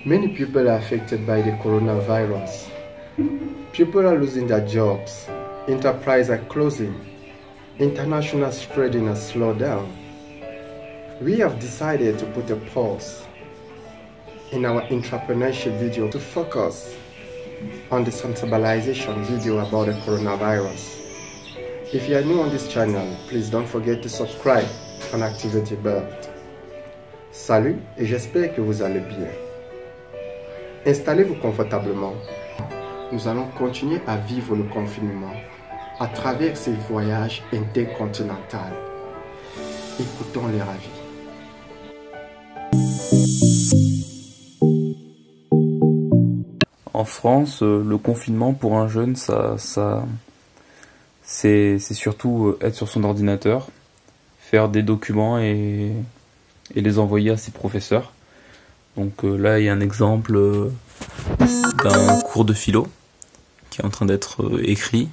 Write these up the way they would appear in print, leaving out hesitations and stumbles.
Many people are affected by the coronavirus. People are losing their jobs, enterprises are closing, international spreading has slowed down. We have decided to put a pause in our entrepreneurship video to focus on the sensibilization video about the coronavirus. If you are new on this channel, please don't forget to subscribe and activate the bell. Salut et j'espère que vous allez bien. Installez-vous confortablement. Nous allons continuer à vivre le confinement à travers ces voyages intercontinentaux. Écoutons les ravis. En France, le confinement pour un jeune, c'est surtout être sur son ordinateur, faire des documents et les envoyer à ses professeurs. Donc là, il y a un exemple d'un cours de philo qui est en train d'être écrit,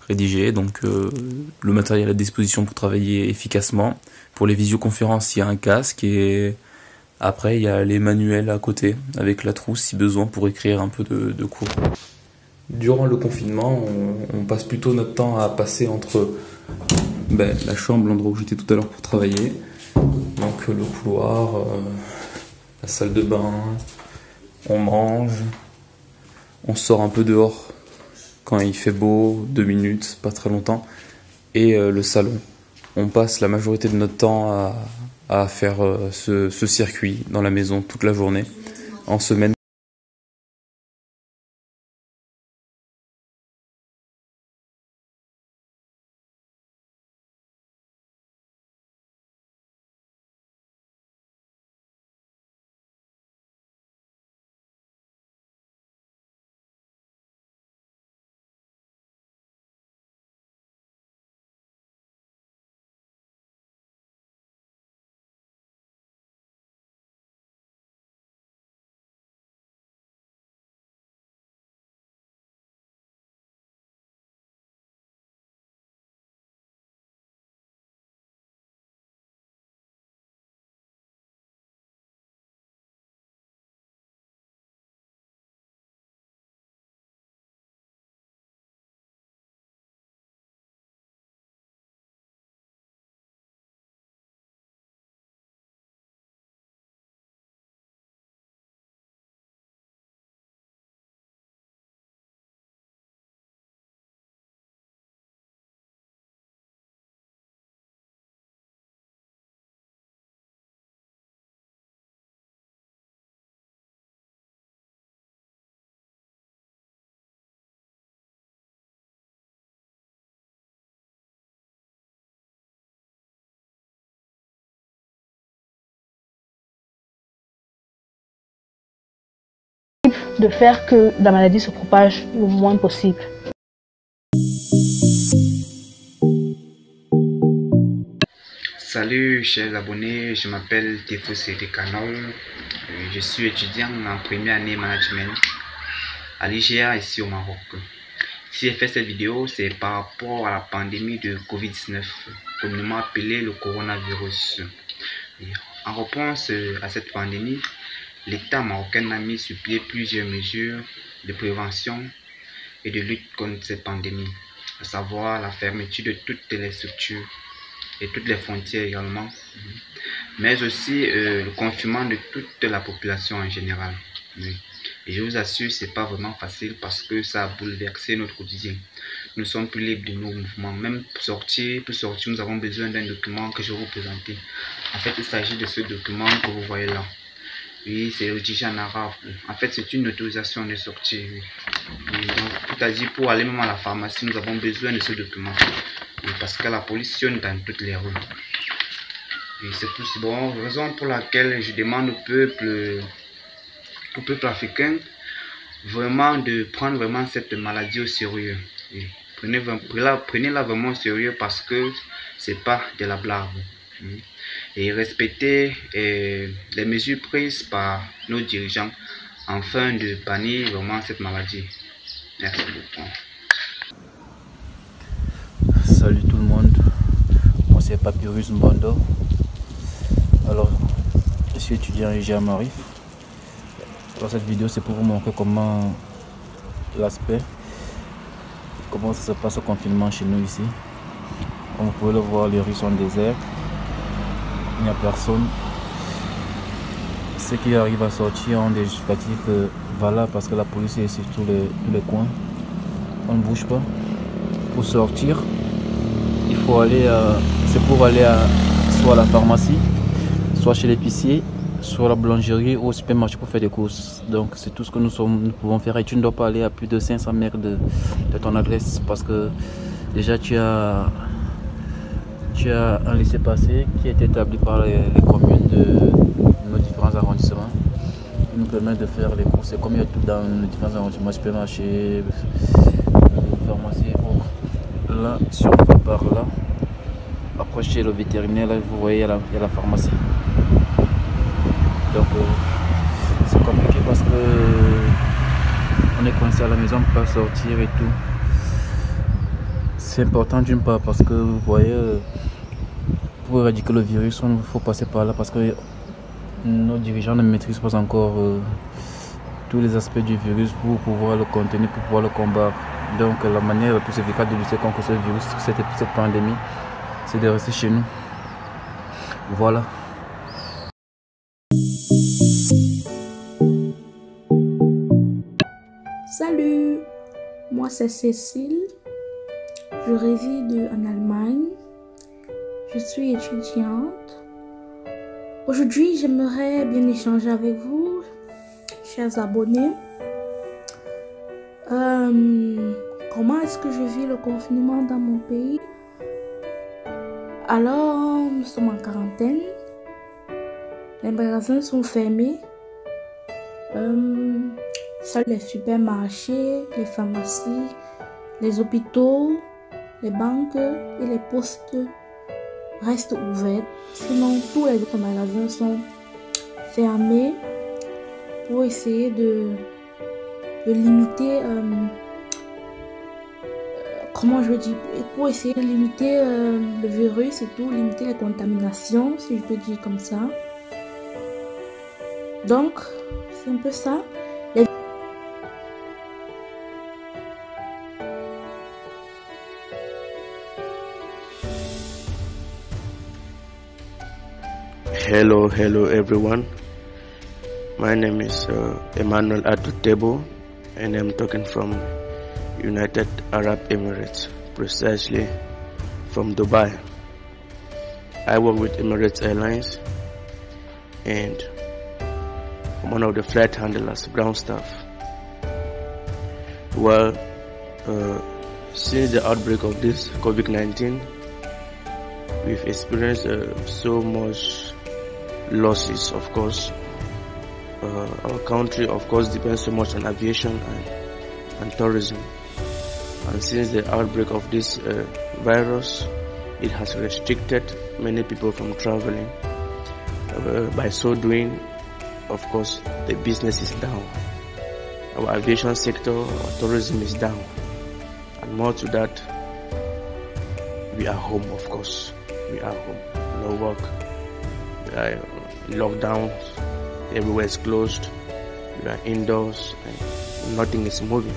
rédigé. Donc le matériel à disposition pour travailler efficacement. Pour les visioconférences, il y a un casque et après, il y a les manuels à côté, avec la trousse si besoin pour écrire un peu de cours. Durant le confinement, on passe plutôt notre temps à passer entre la chambre, l'endroit où j'étais tout à l'heure pour travailler, donc le couloir, la salle de bain, on mange, on sort un peu dehors quand il fait beau, 2 minutes, pas très longtemps, et le salon. On passe la majorité de notre temps à faire ce circuit dans la maison toute la journée, en semaine. De faire que la maladie se propage le moins possible. Salut chers abonnés, je m'appelle Tefo Canol, je suis étudiant en première année management à l'IGA ici au Maroc. Si j'ai fait cette vidéo, c'est par rapport à la pandémie de Covid-19, communément appelée le coronavirus. En réponse à cette pandémie, l'État marocain a mis sur pied plusieurs mesures de prévention et de lutte contre cette pandémie, à savoir la fermeture de toutes les structures et toutes les frontières également, mais aussi le confinement de toute la population en général. Et je vous assure, c'est pas vraiment facile parce que ça a bouleversé notre quotidien. Nous ne sommes plus libres de nos mouvements. Même pour sortir, nous avons besoin d'un document que je vais vous présenter. En fait, il s'agit de ce document que vous voyez là. Oui, c'est rédigé en arabe. En fait, c'est une autorisation de sortie. Oui. Donc, c'est-à-dire pour aller même à la pharmacie, nous avons besoin de ce document. Oui, parce que la police sonne dans toutes les rues. Et c'est tout bon, raison pour laquelle je demande au peuple africain vraiment de prendre vraiment cette maladie au sérieux. Oui. Prenez-la vraiment au sérieux parce que c'est pas de la blague. Oui. Et respecter les mesures prises par nos dirigeants afin de bannir vraiment cette maladie. Merci beaucoup. Salut tout le monde, moi c'est Papyrus Mbando. Alors, je suis étudiant à Marif. cette vidéo, c'est pour vous montrer comment comment ça se passe au confinement chez nous ici. Comme vous pouvez le voir, les rues sont désertes, il n'y a personne. Ceux qui arrivent à sortir ont des justificatifs valables parce que la police est sur tous les coins. On ne bouge pas. Pour sortir, il faut aller, c'est pour aller soit à la pharmacie, soit chez l'épicier, soit à la boulangerie ou au supermarché pour faire des courses. Donc c'est tout ce que nous pouvons faire. Et tu ne dois pas aller à plus de 500 mètres de ton adresse parce que déjà tu as un laissez-passer qui est établi par les communes de nos différents arrondissements. Qui nous permet de faire les courses. Et comme il y a tout dans les différents arrondissements, supermarché, pharmacie et autres. Là, si on va par là, après chez le vétérinaire, là, vous voyez, il y a la pharmacie. Donc c'est compliqué parce que on est coincé à la maison, on ne peut pas sortir et tout. C'est important d'une part parce que vous voyez, pour éradiquer le virus, il faut passer par là parce que nos dirigeants ne maîtrisent pas encore tous les aspects du virus pour pouvoir le contenir, pour pouvoir le combattre. Donc la manière la plus efficace de lutter contre ce virus, cette pandémie, c'est de rester chez nous. Voilà. Salut, moi c'est Cécile, je réside en Allemagne, je suis étudiante. Aujourd'hui, j'aimerais bien échanger avec vous, chers abonnés. Comment est-ce que je vis le confinement dans mon pays? Alors, nous sommes en quarantaine. Les magasins sont fermés. Seuls les supermarchés, les pharmacies, les hôpitaux, les banques et les postes restent ouverts. Sinon, tous les autres magasins sont fermés pour essayer de limiter, pour essayer de limiter le virus et tout, limiter les contaminations, si je peux dire comme ça. Donc, c'est un peu ça. Hello everyone. My name is Emmanuel Adutebo and I'm talking from United Arab Emirates, precisely from Dubai. I work with Emirates Airlines and I'm one of the flight handlers, ground staff. Well, since the outbreak of this COVID-19, we've experienced so much losses, of course. Our country, of course, depends so much on aviation and tourism. And since the outbreak of this virus, it has restricted many people from traveling. By so doing, of course, the business is down. Our aviation sector, our tourism is down. And more to that, we are home, of course. We are home. No work. We are lockdown. Everywhere is closed. We are indoors and nothing is moving.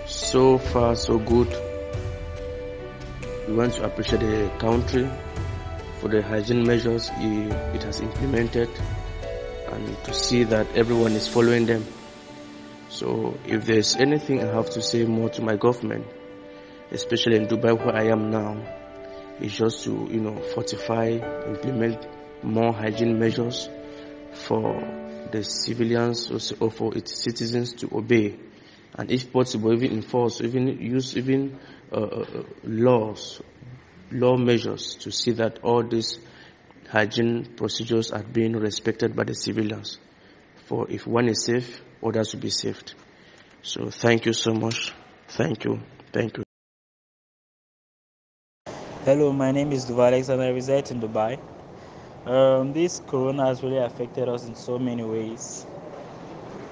So far, so good. We want to appreciate the country for the hygiene measures it has implemented and to see that everyone is following them. So if there's anything I have to say more to my government, especially in Dubai where I am now, is just to fortify, implement more hygiene measures for the civilians or for its citizens to obey, and if possible even enforce, even use law measures to see that all these hygiene procedures are being respected by the civilians. For if one is safe, others will be saved. So thank you so much. Thank you. Hello, my name is Duval Alex and I reside in Dubai. This corona has really affected us in so many ways.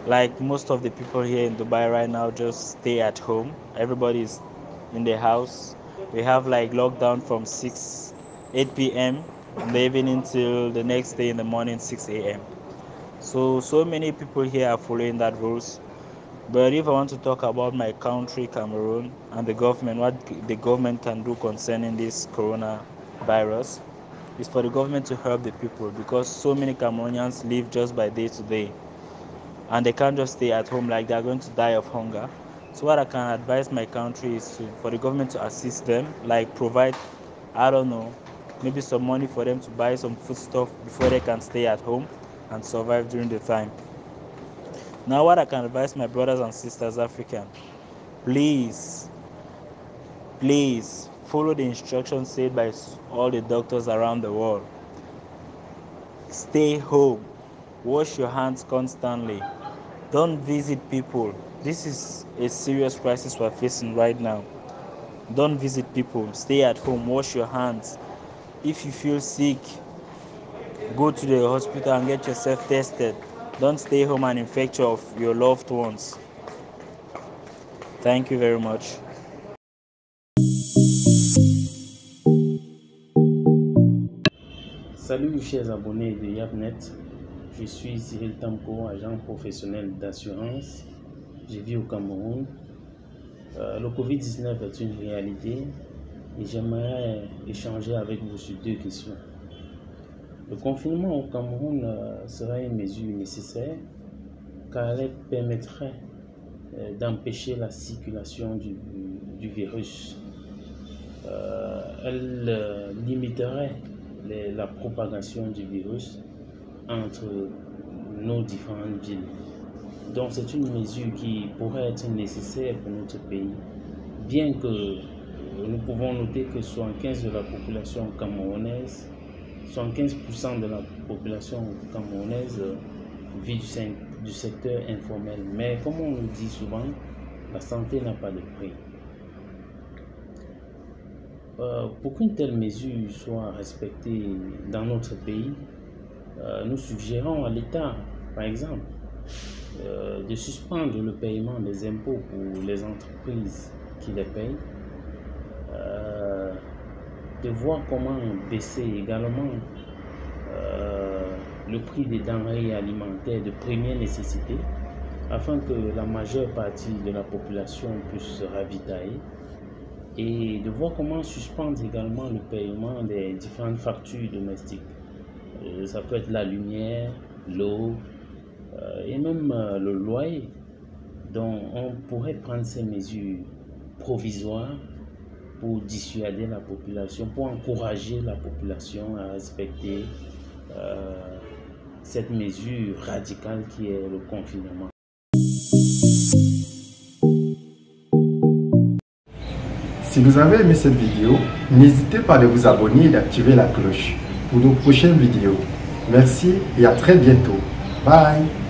Like most of the people here in Dubai right now just stay at home. Everybody is in their house. We have like lockdown from 8 p.m. in the evening till the next day in the morning, 6 a.m. So many people here are following that rules. But if I want to talk about my country, Cameroon, and the government, what the government can do concerning this coronavirus, is for the government to help the people, because so many Cameroonians live just by day to day, and they can't just stay at home like they're going to die of hunger. So what I can advise my country is for the government to assist them, like provide, I don't know, maybe some money for them to buy some foodstuff before they can stay at home and survive during the time. Now what I can advise my brothers and sisters African, please follow the instructions said by all the doctors around the world. Stay home, wash your hands constantly, don't visit people. This is a serious crisis we're facing right now. Don't visit people, stay at home, wash your hands. If you feel sick, go to the hospital and get yourself tested. Don't stay home and infect your loved ones. Thank you very much. Salut chers abonnés de Yapnet, je suis Cyril Tamko, agent professionnel d'assurance. Je vis au Cameroun. Le Covid-19 est une réalité et j'aimerais échanger avec vous sur deux questions. Le confinement au Cameroun serait une mesure nécessaire car elle permettrait d'empêcher la circulation du virus. Elle limiterait la propagation du virus entre nos différentes villes. Donc c'est une mesure qui pourrait être nécessaire pour notre pays, bien que nous pouvons noter que 75% de la population camerounaise, 75% de la population camerounaise vit du secteur informel. Mais comme on le dit souvent, la santé n'a pas de prix. Pour qu'une telle mesure soit respectée dans notre pays, nous suggérons à l'État, par exemple, de suspendre le paiement des impôts pour les entreprises qui les payent, de voir comment baisser également le prix des denrées alimentaires de première nécessité, afin que la majeure partie de la population puisse se ravitailler, et de voir comment suspendre également le paiement des différentes factures domestiques. Ça peut être la lumière, l'eau et même le loyer. Donc on pourrait prendre ces mesures provisoires pour dissuader la population, pour encourager la population à respecter cette mesure radicale qui est le confinement. Si vous avez aimé cette vidéo, n'hésitez pas à vous abonner et d'activer la cloche pour nos prochaines vidéos. Merci et à très bientôt. Bye!